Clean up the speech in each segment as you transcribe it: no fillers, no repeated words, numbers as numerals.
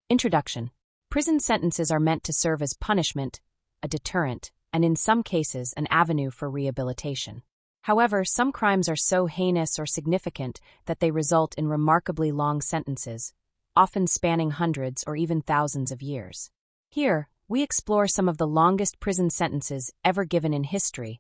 Introduction. Prison sentences are meant to serve as punishment, a deterrent, and in some cases an avenue for rehabilitation. However, some crimes are so heinous or significant that they result in remarkably long sentences, often spanning hundreds or even thousands of years. Here, we explore some of the longest prison sentences ever given in history,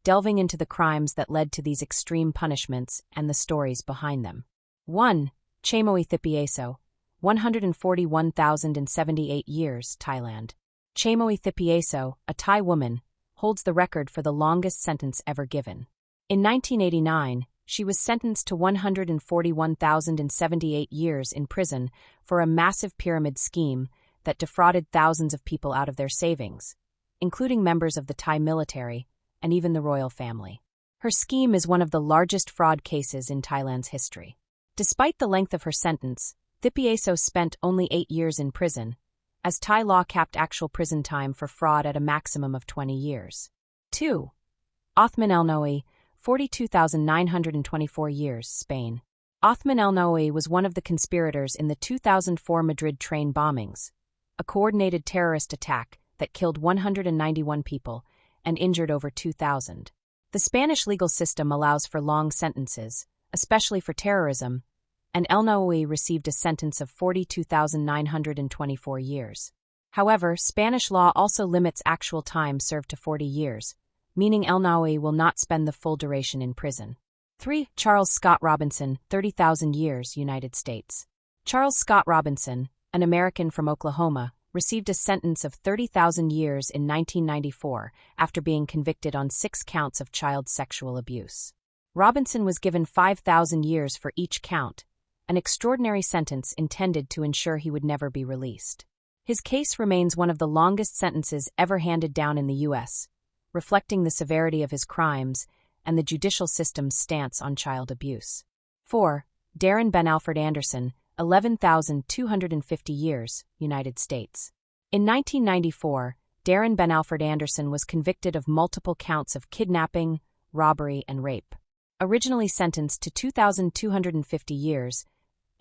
delving into the crimes that led to these extreme punishments and the stories behind them. 1. Chamoy Thipyaso, 141,078 years, Thailand. Chamoy Thipyaso, a Thai woman, holds the record for the longest sentence ever given. In 1989, she was sentenced to 141,078 years in prison for a massive pyramid scheme that defrauded thousands of people out of their savings, including members of the Thai military and even the royal family. Her scheme is one of the largest fraud cases in Thailand's history. Despite the length of her sentence, Thipyaso spent only 8 years in prison, as Thai law capped actual prison time for fraud at a maximum of 20 years. 2. Othman El Nouri, 42,924 years, Spain. Othman El Nouri was one of the conspirators in the 2004 Madrid train bombings, a coordinated terrorist attack that killed 191 people and injured over 2,000. The Spanish legal system allows for long sentences, especially for terrorism, and El Nouri received a sentence of 42,924 years. However, Spanish law also limits actual time served to 40 years, meaning El Nouri will not spend the full duration in prison. 3. Charles Scott Robinson, 30,000 years, United States. Charles Scott Robinson, an American from Oklahoma, received a sentence of 30,000 years in 1994 after being convicted on 6 counts of child sexual abuse. Robinson was given 5,000 years for each count, an extraordinary sentence intended to ensure he would never be released. His case remains one of the longest sentences ever handed down in the U.S., reflecting the severity of his crimes and the judicial system's stance on child abuse. 4. Darren Ben Alfred Anderson, 11,250 years, United States. In 1994, Darren Ben Alfred Anderson was convicted of multiple counts of kidnapping, robbery, and rape. Originally sentenced to 2,250 years,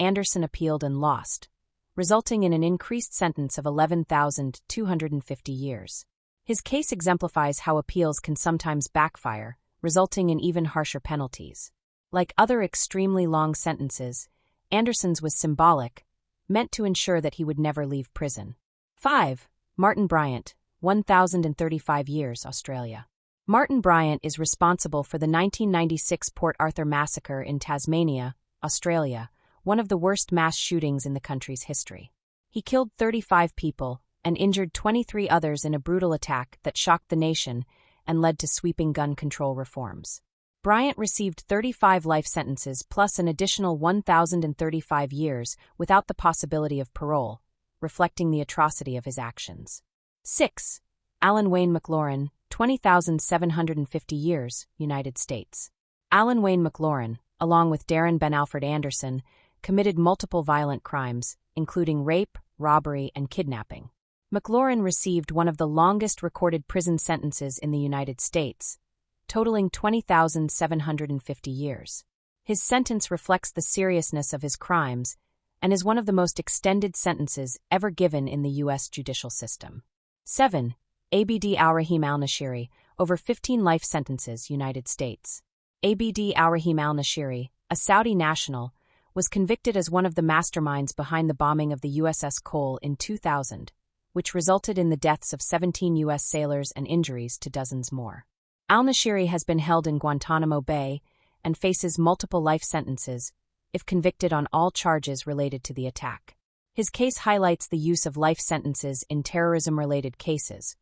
Anderson appealed and lost, resulting in an increased sentence of 11,250 years. His case exemplifies how appeals can sometimes backfire, resulting in even harsher penalties. Like other extremely long sentences, Anderson's was symbolic, meant to ensure that he would never leave prison. 5. Martin Bryant, 1,035 years, Australia. Martin Bryant is responsible for the 1996 Port Arthur massacre in Tasmania, Australia, one of the worst mass shootings in the country's history. He killed 35 people and injured 23 others in a brutal attack that shocked the nation and led to sweeping gun control reforms. Bryant received 35 life sentences plus an additional 1,035 years without the possibility of parole, reflecting the atrocity of his actions. 6. Alan Wayne McLaurin, 20,750 years, United States. Alan Wayne McLaurin, along with Darren Ben Alfred Anderson, committed multiple violent crimes, including rape, robbery, and kidnapping. McLaurin received one of the longest recorded prison sentences in the United States, totaling 20,750 years. His sentence reflects the seriousness of his crimes and is one of the most extended sentences ever given in the U.S. judicial system. 7. Abd al-Rahim al-Nashiri, over 15 life sentences, United States. Abd al-Rahim al-Nashiri, a Saudi national, was convicted as one of the masterminds behind the bombing of the USS Cole in 2000, which resulted in the deaths of 17 U.S. sailors and injuries to dozens more. Al-Nashiri has been held in Guantanamo Bay and faces multiple life sentences if convicted on all charges related to the attack. His case highlights the use of life sentences in terrorism-related cases,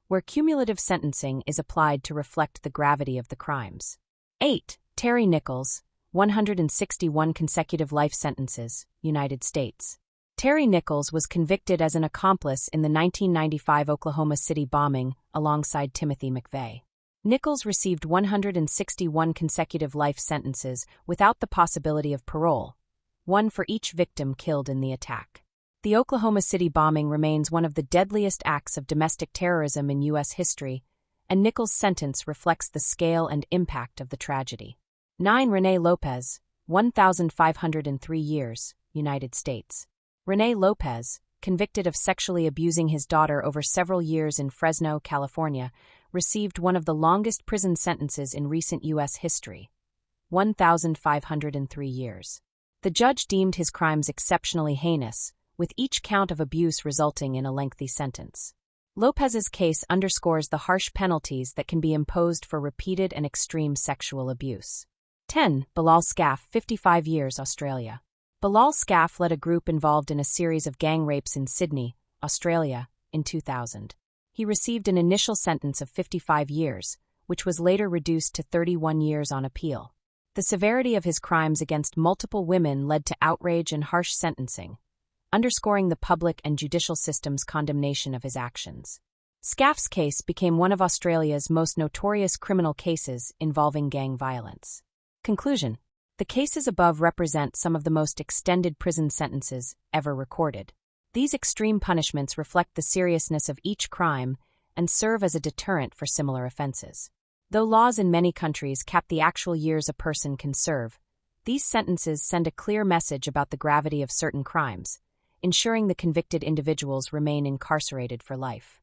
where cumulative sentencing is applied to reflect the gravity of the crimes. 8. Terry Nichols, 161 consecutive life sentences, United States. Terry Nichols was convicted as an accomplice in the 1995 Oklahoma City bombing alongside Timothy McVeigh. Nichols received 161 consecutive life sentences without the possibility of parole, one for each victim killed in the attack. The Oklahoma City bombing remains one of the deadliest acts of domestic terrorism in U.S. history, and Nichols' sentence reflects the scale and impact of the tragedy. 9. Rene Lopez, 1,503 years, United States. Rene Lopez, convicted of sexually abusing his daughter over several years in Fresno, California, received one of the longest prison sentences in recent U.S. history, 1,503 years. The judge deemed his crimes exceptionally heinous, with each count of abuse resulting in a lengthy sentence. Lopez's case underscores the harsh penalties that can be imposed for repeated and extreme sexual abuse. 10. Bilal Skaff, 55 years, Australia. Bilal Skaff led a group involved in a series of gang rapes in Sydney, Australia, in 2000. He received an initial sentence of 55 years, which was later reduced to 31 years on appeal. The severity of his crimes against multiple women led to outrage and harsh sentencing, underscoring the public and judicial system's condemnation of his actions. Skaff's case became one of Australia's most notorious criminal cases involving gang violence. Conclusion: the cases above represent some of the most extended prison sentences ever recorded. These extreme punishments reflect the seriousness of each crime and serve as a deterrent for similar offenses. Though laws in many countries cap the actual years a person can serve, these sentences send a clear message about the gravity of certain crimes, ensuring the convicted individuals remain incarcerated for life.